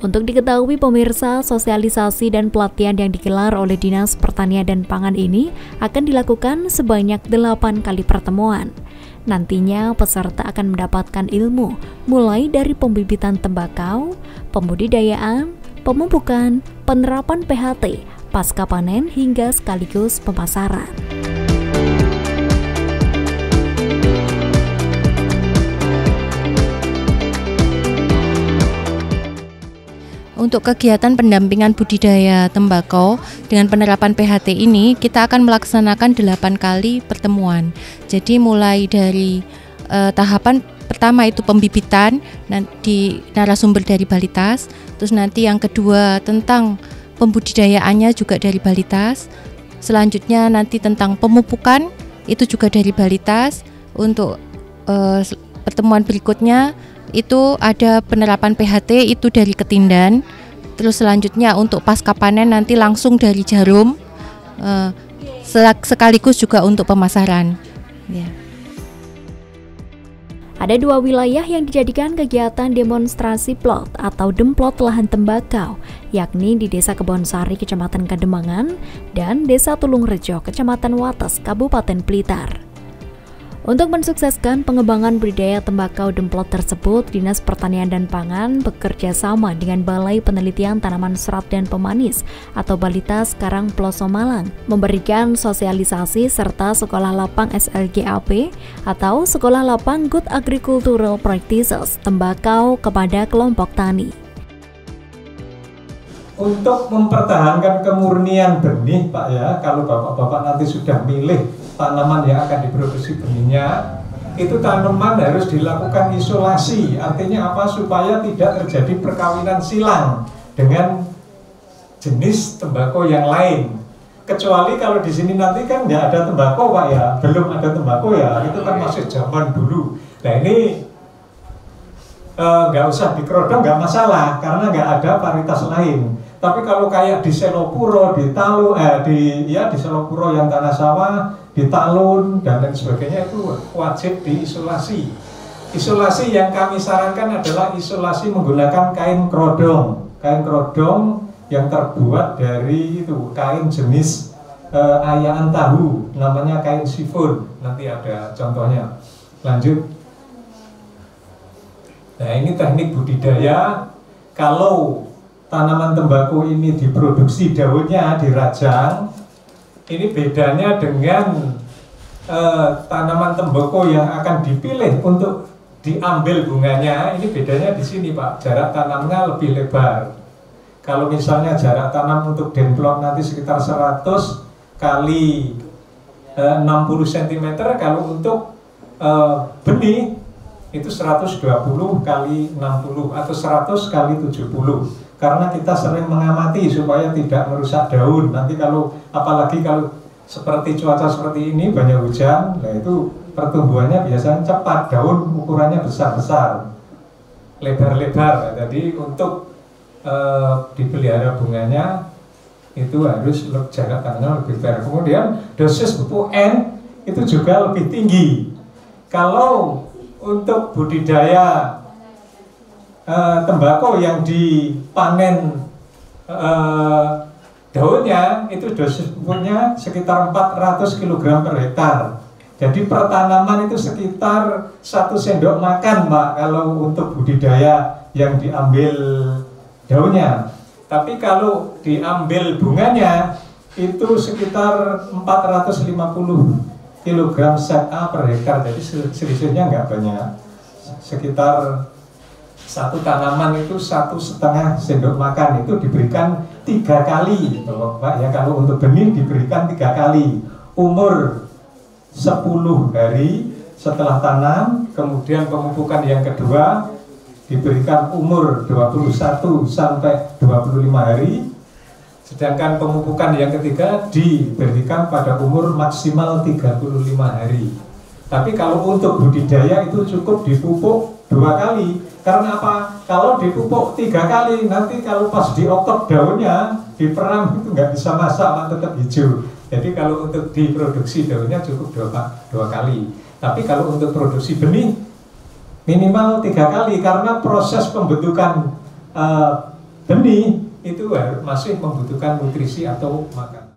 Untuk diketahui pemirsa, sosialisasi dan pelatihan yang digelar oleh Dinas Pertanian dan Pangan ini akan dilakukan sebanyak 8 kali pertemuan. Nantinya peserta akan mendapatkan ilmu mulai dari pembibitan tembakau, pembudidayaan, pemupukan, penerapan PHT, pasca panen hingga sekaligus pemasaran. Untuk kegiatan pendampingan budidaya tembakau dengan penerapan PHT ini, kita akan melaksanakan 8 kali pertemuan. Jadi mulai dari tahapan pertama itu pembibitan, nanti narasumber dari Balitas, terus nanti yang kedua tentang pembudidayaannya juga dari Balitas, selanjutnya nanti tentang pemupukan itu juga dari Balitas. Untuk pertemuan berikutnya itu ada penerapan PHT itu dari Ketindan. Terus selanjutnya untuk pasca panen nanti langsung dari Jarum, sekaligus juga untuk pemasaran. Ya. Ada 2 wilayah yang dijadikan kegiatan demonstrasi plot atau demplot lahan tembakau, yakni di Desa Kebonsari, Kecamatan Kademangan, dan Desa Tulungrejo, Kecamatan Wates, Kabupaten Blitar. Untuk mensukseskan pengembangan budidaya tembakau demplot tersebut, Dinas Pertanian dan Pangan bekerja sama dengan Balai Penelitian Tanaman Serat dan Pemanis atau Balitas Karangploso Malang, memberikan sosialisasi serta sekolah lapang SLGAP atau sekolah lapang Good Agricultural Practices tembakau kepada kelompok tani. Untuk mempertahankan kemurnian benih, Pak ya, kalau Bapak-Bapak nanti sudah milih tanaman yang akan diproduksi benihnya, itu tanaman harus dilakukan isolasi. Artinya apa? Supaya tidak terjadi perkawinan silang dengan jenis tembakau yang lain. Kecuali kalau di sini nanti kan nggak ada tembakau, Pak ya, belum ada tembakau ya, itu kan masih zaman dulu. Nah ini nggak usah dikerodong, nggak masalah, karena nggak ada varietas lain. Tapi kalau kayak di Selopuro, di Selopuro yang tanah sawah, di Talun dan lain sebagainya itu wajib diisolasi. Isolasi yang kami sarankan adalah isolasi menggunakan kain kerodong. Kain kerodong yang terbuat dari itu kain jenis ayaan tahu, namanya kain sifon. Nanti ada contohnya. Lanjut. Nah ini teknik budidaya. Kalau tanaman tembakau ini diproduksi daunnya dirajang, ini bedanya dengan tanaman tembakau yang akan dipilih untuk diambil bunganya. Ini bedanya di sini, Pak. Jarak tanamnya lebih lebar. Kalau misalnya jarak tanam untuk demplot nanti sekitar 100 kali 60 cm, kalau untuk benih itu 120 kali 60 atau 100 kali 70. Karena kita sering mengamati supaya tidak merusak daun. Nanti kalau, apalagi kalau seperti cuaca seperti ini, banyak hujan, nah itu pertumbuhannya biasanya cepat, daun ukurannya besar-besar, lebar-lebar. Jadi untuk dipelihara bunganya itu harus jarak tanamnya lebih lebar. Kemudian dosis pupuk N itu juga lebih tinggi. Kalau untuk budidaya tembakau yang dipanen daunnya itu dosis pupuknya sekitar 400 kg per hektar. Jadi per tanaman itu sekitar 1 sendok makan, Pak, kalau untuk budidaya yang diambil daunnya. Tapi kalau diambil bunganya itu sekitar 450 kg ZA per hektar. Jadi selisihnya nggak banyak, sekitar satu tanaman itu 1,5 sendok makan, itu diberikan 3 kali, Pak ya. Kalau untuk benih diberikan 3 kali, umur 10 hari setelah tanam, kemudian pemupukan yang kedua diberikan umur 21 sampai 25 hari, sedangkan pemupukan yang ketiga diberikan pada umur maksimal 35 hari. Tapi kalau untuk budidaya itu cukup dipupuk 2 kali. Karena apa? Kalau dipupuk 3 kali, nanti kalau pas diotot daunnya, diperam itu nggak bisa masak, tetap hijau. Jadi kalau untuk diproduksi daunnya cukup 2 kali. Tapi kalau untuk produksi benih minimal 3 kali, karena proses pembentukan benih itu masih membutuhkan nutrisi atau makanan.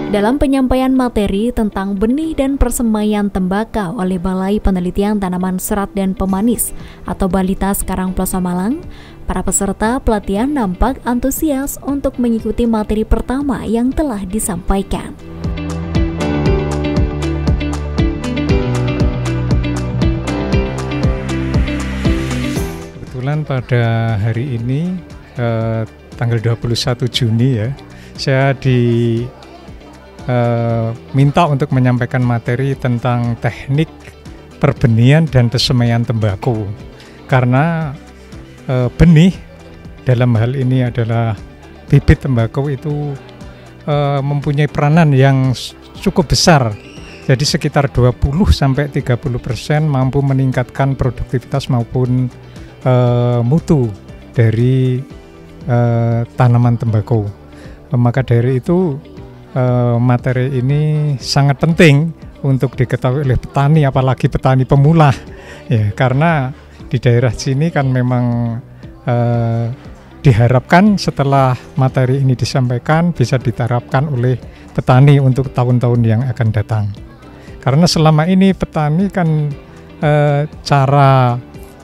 Dalam penyampaian materi tentang benih dan persemaian tembakau oleh Balai Penelitian Tanaman Serat dan Pemanis atau Balitas Karangploso Malang, para peserta pelatihan nampak antusias untuk mengikuti materi pertama yang telah disampaikan. Kebetulan pada hari ini tanggal 21 Juni ya, saya minta untuk menyampaikan materi tentang teknik perbenihan dan persemaian tembakau, karena benih dalam hal ini adalah bibit tembakau itu mempunyai peranan yang cukup besar. Jadi sekitar 20-30% mampu meningkatkan produktivitas maupun mutu dari tanaman tembakau. Maka dari itu materi ini sangat penting untuk diketahui oleh petani, apalagi petani pemula ya, karena di daerah sini kan memang diharapkan setelah materi ini disampaikan bisa diterapkan oleh petani untuk tahun-tahun yang akan datang. Karena selama ini petani kan cara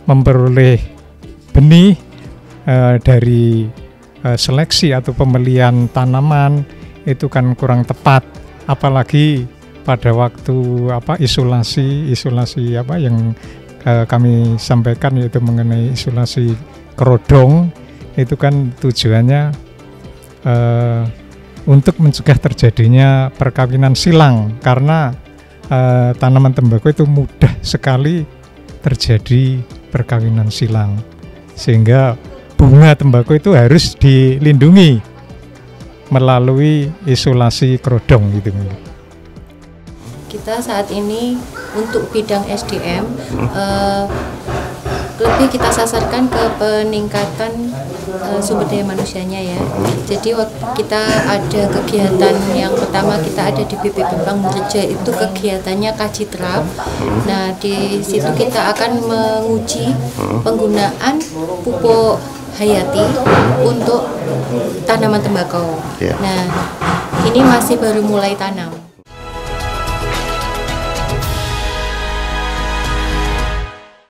memperoleh benih dari seleksi atau pembelian tanaman itu kan kurang tepat, apalagi pada waktu isolasi yang kami sampaikan, yaitu mengenai isolasi kerodong. Itu kan tujuannya untuk mencegah terjadinya perkawinan silang, karena tanaman tembakau itu mudah sekali terjadi perkawinan silang, sehingga bunga tembakau itu harus dilindungi melalui isolasi kerodong gitu. Kita saat ini untuk bidang SDM lebih kita sasarkan ke peningkatan sumber daya manusianya ya. Jadi kita ada kegiatan yang pertama, kita ada di BP Bambang Mureja, itu kegiatannya Kacitra. Nah di situ kita akan menguji penggunaan pupuk hayati untuk tanaman tembakau. Nah, ini masih baru mulai tanam.